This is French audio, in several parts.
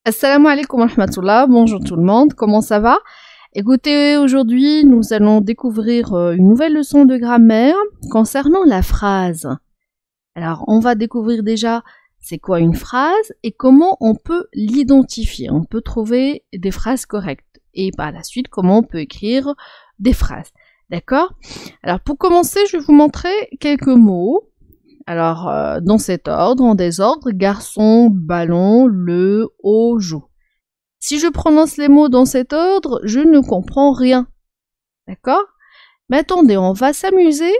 Assalamu alaikum wa rahmatullah, bonjour tout le monde, comment ça va? Écoutez, aujourd'hui nous allons découvrir une nouvelle leçon de grammaire concernant la phrase. Alors on va découvrir déjà c'est quoi une phrase et comment on peut l'identifier. On peut trouver des phrases correctes et par la suite comment on peut écrire des phrases. D'accord? Alors pour commencer, je vais vous montrer quelques mots. Alors, dans cet ordre, en désordre, garçon, ballon, le, au, joue. Si je prononce les mots dans cet ordre, je ne comprends rien. D'accord? Mais attendez, on va s'amuser.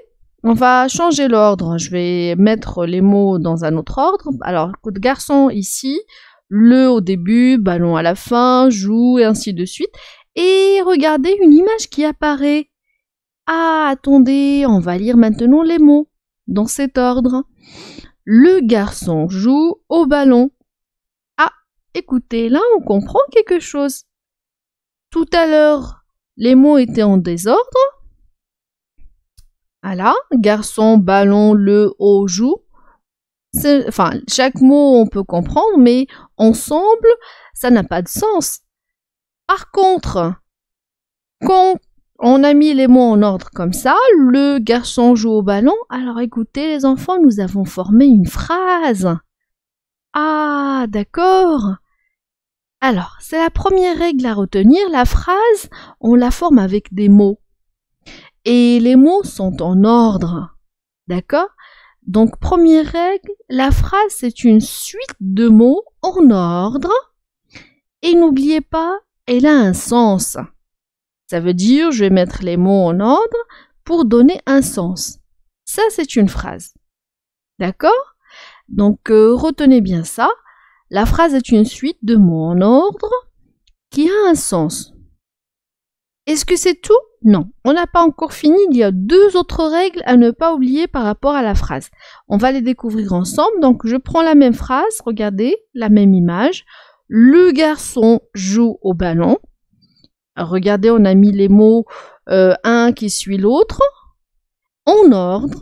On va changer l'ordre. Je vais mettre les mots dans un autre ordre. Alors, garçon ici, le au début, ballon à la fin, joue, et ainsi de suite. Et regardez une image qui apparaît. Ah, attendez, on va lire maintenant les mots dans cet ordre. Le garçon joue au ballon. Ah, écoutez, là on comprend quelque chose. Tout à l'heure, les mots étaient en désordre. Voilà, garçon, ballon, le, au, joue. Enfin, chaque mot on peut comprendre, mais ensemble, ça n'a pas de sens. Par contre, quand on a mis les mots en ordre comme ça, le garçon joue au ballon. Alors écoutez les enfants, nous avons formé une phrase. Ah, d'accord. Alors, c'est la première règle à retenir. La phrase, on la forme avec des mots. Et les mots sont en ordre. D'accord? Donc, première règle, la phrase, c'est une suite de mots en ordre. Et n'oubliez pas, elle a un sens. Ça veut dire, je vais mettre les mots en ordre pour donner un sens. Ça, c'est une phrase. D'accord? Donc, retenez bien ça. La phrase est une suite de mots en ordre qui a un sens. Est-ce que c'est tout? Non, on n'a pas encore fini. Il y a deux autres règles à ne pas oublier par rapport à la phrase. On va les découvrir ensemble. Donc, je prends la même phrase. Regardez, la même image. Le garçon joue au ballon. Regardez, on a mis les mots un qui suit l'autre en ordre.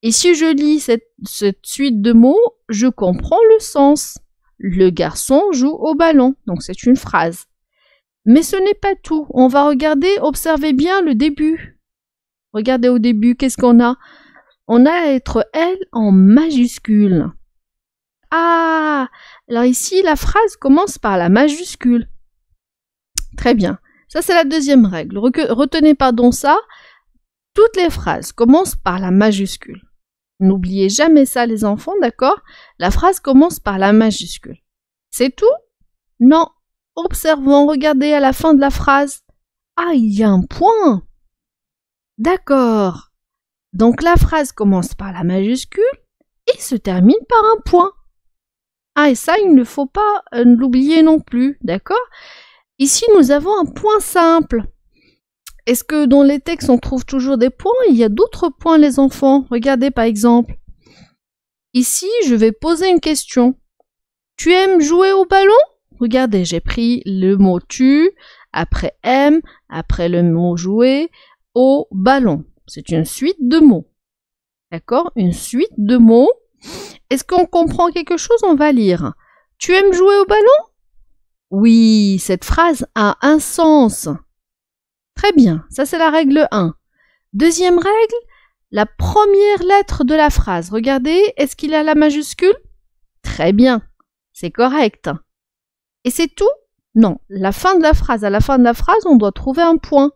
Et si je lis cette suite de mots, je comprends le sens. Le garçon joue au ballon. Donc c'est une phrase. Mais ce n'est pas tout. On va regarder, observez bien le début. Regardez au début, qu'est-ce qu'on a? On a la lettre L en majuscule. Ah! Alors ici, la phrase commence par la majuscule. Très bien. Ça, c'est la deuxième règle. Retenez pardon ça. Toutes les phrases commencent par la majuscule. N'oubliez jamais ça, les enfants, d'accord? La phrase commence par la majuscule. C'est tout? Non. Observons, regardez à la fin de la phrase. Ah, il y a un point. D'accord. Donc, la phrase commence par la majuscule et se termine par un point. Ah, et ça, il ne faut pas l'oublier non plus, d'accord? Ici, nous avons un point simple. Est-ce que dans les textes, on trouve toujours des points? Il y a d'autres points, les enfants. Regardez, par exemple. Ici, je vais poser une question. Tu aimes jouer au ballon? Regardez, j'ai pris le mot tu, après aime, après le mot jouer, au ballon. C'est une suite de mots. D'accord? Une suite de mots. Est-ce qu'on comprend quelque chose? On va lire. Tu aimes jouer au ballon? Oui, cette phrase a un sens. Très bien, ça c'est la règle 1. Deuxième règle, la première lettre de la phrase. Regardez, est-ce qu'il a la majuscule? Très bien, c'est correct. Et c'est tout? Non, la fin de la phrase. À la fin de la phrase, on doit trouver un point.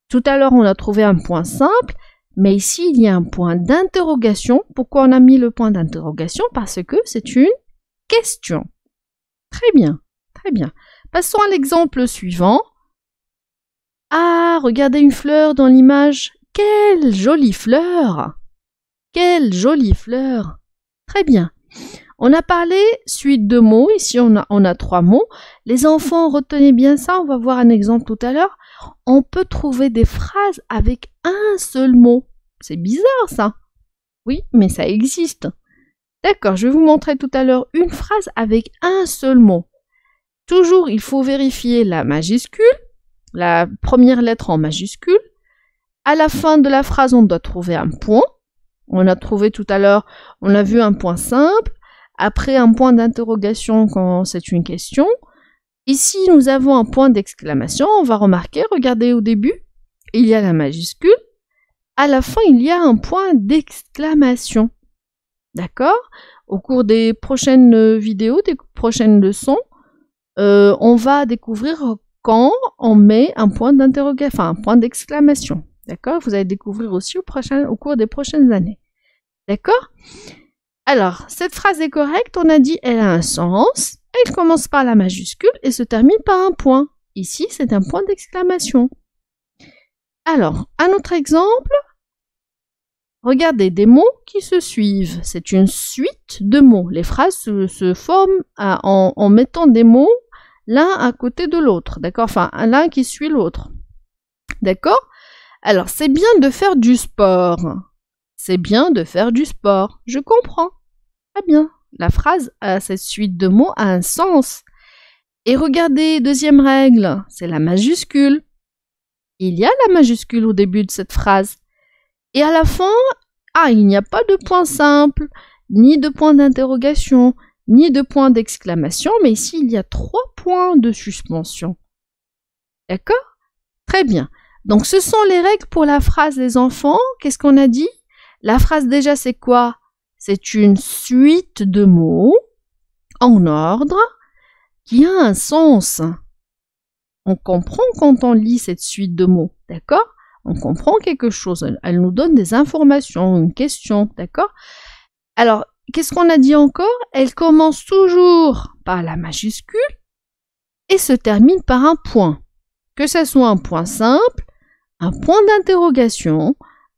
Tout à l'heure, on a trouvé un point simple, mais ici, il y a un point d'interrogation. Pourquoi on a mis le point d'interrogation? Parce que c'est une question. Très bien. Très bien. Passons à l'exemple suivant. Ah, regardez une fleur dans l'image. Quelle jolie fleur! Quelle jolie fleur! Très bien. On a parlé suite de mots. Ici, on a 3 mots. Les enfants, retenez bien ça. On va voir un exemple tout à l'heure. On peut trouver des phrases avec un seul mot. C'est bizarre, ça. Oui, mais ça existe. D'accord, je vais vous montrer tout à l'heure une phrase avec un seul mot. Toujours, il faut vérifier la majuscule, la première lettre en majuscule. À la fin de la phrase, on doit trouver un point. On a trouvé tout à l'heure, on a vu un point simple. après un point d'interrogation quand c'est une question. Ici, nous avons un point d'exclamation. On va remarquer, regardez au début, il y a la majuscule. À la fin, il y a un point d'exclamation. D'accord? Au cours des prochaines vidéos, des prochaines leçons, on va découvrir quand on met un point d'interrogation, enfin un point d'exclamation. D'accord? Vous allez découvrir aussi au cours des prochaines années. D'accord? Alors, cette phrase est correcte, on a dit elle a un sens, elle commence par la majuscule et se termine par un point. Ici, c'est un point d'exclamation. Alors, un autre exemple. Regardez des mots qui se suivent. C'est une suite de mots. Les phrases se forment en mettant des mots l'un à côté de l'autre. D'accord? Enfin, l'un qui suit l'autre. D'accord? Alors, c'est bien de faire du sport. C'est bien de faire du sport. Je comprends. Très bien. La phrase, cette suite de mots a un sens. Et regardez, deuxième règle, c'est la majuscule. Il y a la majuscule au début de cette phrase. Et à la fin, il n'y a pas de point simple, ni de point d'interrogation, ni de point d'exclamation, mais ici, il y a 3 points de suspension. D'accord? Très bien. Donc, ce sont les règles pour la phrase des enfants. Qu'est-ce qu'on a dit? La phrase, déjà, c'est quoi? C'est une suite de mots en ordre qui a un sens. On comprend quand on lit cette suite de mots, d'accord? On comprend quelque chose, elle nous donne des informations, une question, d'accord? Alors, qu'est-ce qu'on a dit encore? Elle commence toujours par la majuscule et se termine par un point. Que ce soit un point simple, un point d'interrogation,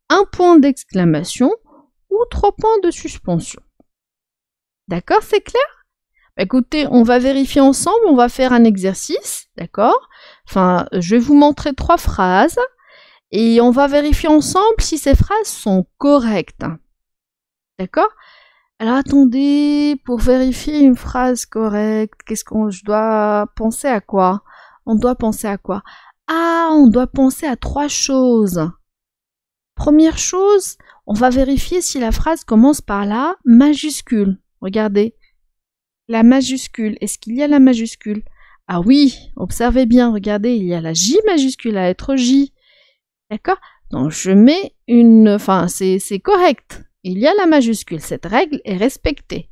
un point d'exclamation ou 3 points de suspension. D'accord, c'est clair? Écoutez, on va vérifier ensemble, on va faire un exercice, d'accord? Enfin, je vais vous montrer 3 phrases et on va vérifier ensemble si ces phrases sont correctes. D'accord? Alors attendez, pour vérifier une phrase correcte, je dois penser à quoi? On doit penser à quoi? On doit penser à 3 choses. Première chose, on va vérifier si la phrase commence par la majuscule. Regardez. La majuscule, est-ce qu'il y a la majuscule? Ah oui, observez bien, regardez, il y a la J majuscule, la lettre J. D'accord? Donc je mets c'est correct. Il y a la majuscule, cette règle est respectée.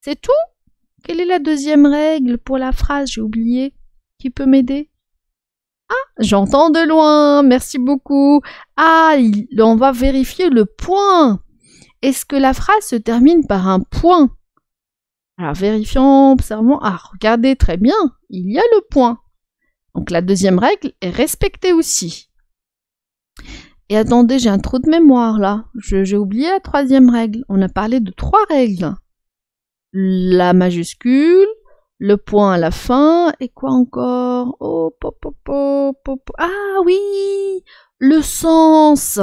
C'est tout? Quelle est la deuxième règle pour la phrase? J'ai oublié. Qui peut m'aider? J'entends de loin, merci beaucoup. On va vérifier le point. Est-ce que la phrase se termine par un point? Alors, vérifions, observons. Regardez, très bien, il y a le point. Donc, la deuxième règle est respectée aussi. Et attendez, j'ai un trou de mémoire, là. J'ai oublié la troisième règle. On a parlé de 3 règles. La majuscule, le point à la fin, et quoi encore? Oui, le sens.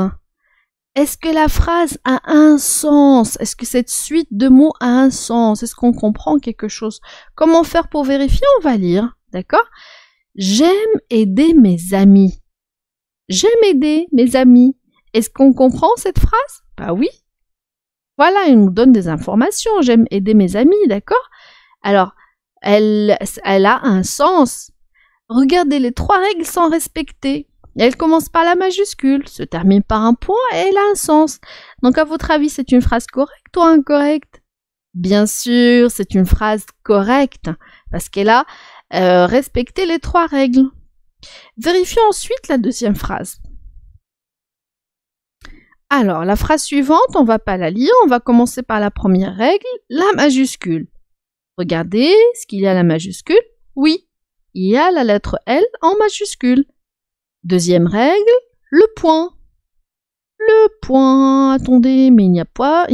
Est-ce que la phrase a un sens? Est-ce que cette suite de mots a un sens? Est-ce qu'on comprend quelque chose? Comment faire pour vérifier? On va lire, d'accord? J'aime aider mes amis. J'aime aider mes amis. Est-ce qu'on comprend cette phrase? Bah oui. Voilà, il nous donne des informations. J'aime aider mes amis, d'accord? Alors, elle a un sens. Regardez, les 3 règles sont respectées. Elle commence par la majuscule, se termine par un point et elle a un sens. Donc à votre avis, c'est une phrase correcte ou incorrecte? Bien sûr, c'est une phrase correcte parce qu'elle a respecté les 3 règles. Vérifions ensuite la deuxième phrase. Alors, la phrase suivante, on ne va pas la lire, on va commencer par la première règle, la majuscule. Regardez, est-ce qu'il y a la majuscule? Oui, il y a la lettre L en majuscule. Deuxième règle, le point. Le point, attendez, mais il n'y a pas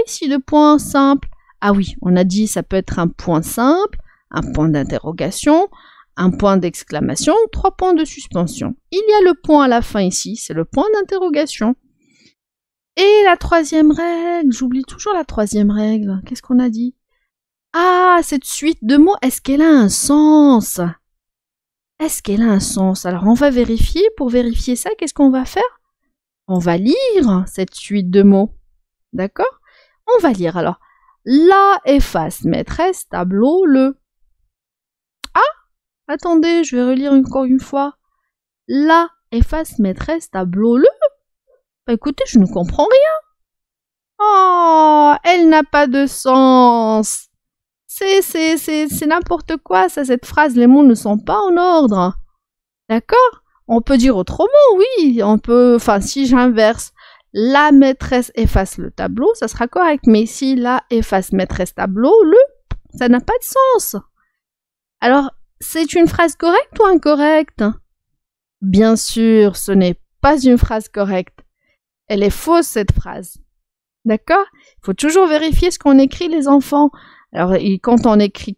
ici de point simple. Ah oui, on a dit ça peut être un point simple, un point d'interrogation, un point d'exclamation, 3 points de suspension. Il y a le point à la fin ici, c'est le point d'interrogation. Et la troisième règle, j'oublie toujours la troisième règle. Qu'est-ce qu'on a dit? Cette suite de mots, est-ce qu'elle a un sens? Est-ce qu'elle a un sens? Alors, on va vérifier. Pour vérifier ça, qu'est-ce qu'on va faire? On va lire cette suite de mots. D'accord? On va lire. Alors, La efface maîtresse, tableau, le. Ah, attendez, je vais relire encore une fois. La efface maîtresse, tableau, le. Bah, écoutez, je ne comprends rien. Oh, elle n'a pas de sens. C'est n'importe quoi, ça, cette phrase. Les mots ne sont pas en ordre. D'accord? On peut dire autrement, oui. On peut, enfin, si j'inverse, la maîtresse efface le tableau, ça sera correct. Mais si la efface maîtresse tableau, le, ça n'a pas de sens. Alors, c'est une phrase correcte ou incorrecte? Bien sûr, ce n'est pas une phrase correcte. Elle est fausse, cette phrase. D'accord? Il faut toujours vérifier ce qu'on écrit, les enfants. Alors, quand on écrit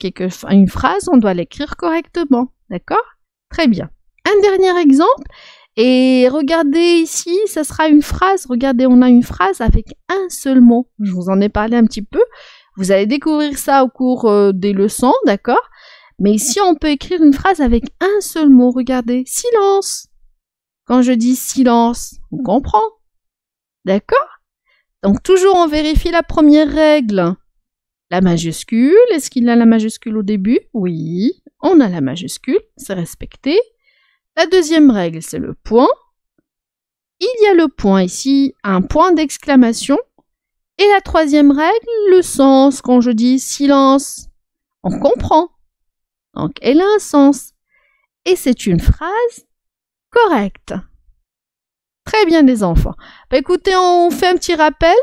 une phrase, on doit l'écrire correctement. D'accord? Très bien. Un dernier exemple. Et regardez ici, ça sera une phrase. Regardez, on a une phrase avec un seul mot. Je vous en ai parlé un petit peu. Vous allez découvrir ça au cours des leçons, d'accord? Mais ici, on peut écrire une phrase avec un seul mot. Regardez, silence. Quand je dis silence, on comprend. D'accord? Donc, toujours, on vérifie la première règle. La majuscule, est-ce qu'il a la majuscule au début? Oui, on a la majuscule, c'est respecté. La deuxième règle, c'est le point. Il y a le point ici, un point d'exclamation. Et la troisième règle, le sens. Quand je dis silence, on comprend. Donc, elle a un sens. Et c'est une phrase correcte. Très bien, les enfants. Bah, écoutez, on fait un petit rappel.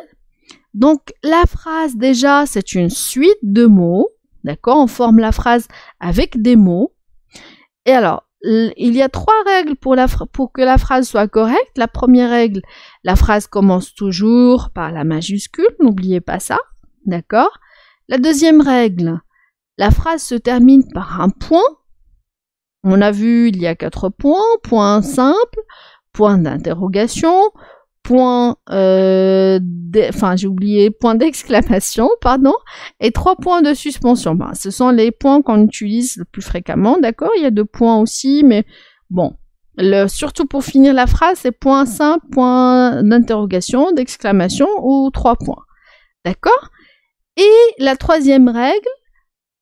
Donc, la phrase, déjà, c'est une suite de mots. D'accord? On forme la phrase avec des mots. Et alors, il y a 3 règles pour que la phrase soit correcte. La première règle, la phrase commence toujours par la majuscule. N'oubliez pas ça. D'accord? La deuxième règle, la phrase se termine par un point. On a vu, il y a 4 points. Point simple, point d'interrogation, point, j'ai oublié, point d'exclamation, pardon, et 3 points de suspension. Ben, ce sont les points qu'on utilise le plus fréquemment, d'accord? Il y a 2 points aussi, mais bon, surtout pour finir la phrase, c'est point simple, point d'interrogation, d'exclamation ou 3 points, d'accord? Et la troisième règle,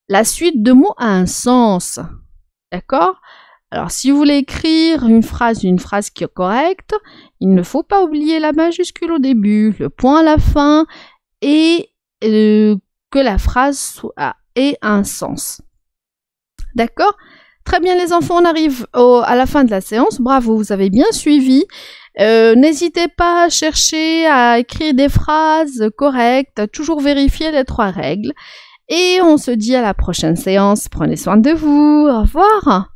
la suite de mots a un sens, d'accord? Alors, si vous voulez écrire une phrase qui est correcte, il ne faut pas oublier la majuscule au début, le point à la fin, et que la phrase ait un sens. D'accord? Très bien, les enfants, on arrive à la fin de la séance. Bravo, vous avez bien suivi. N'hésitez pas à chercher à écrire des phrases correctes, à toujours vérifier les 3 règles. Et on se dit à la prochaine séance. Prenez soin de vous. Au revoir.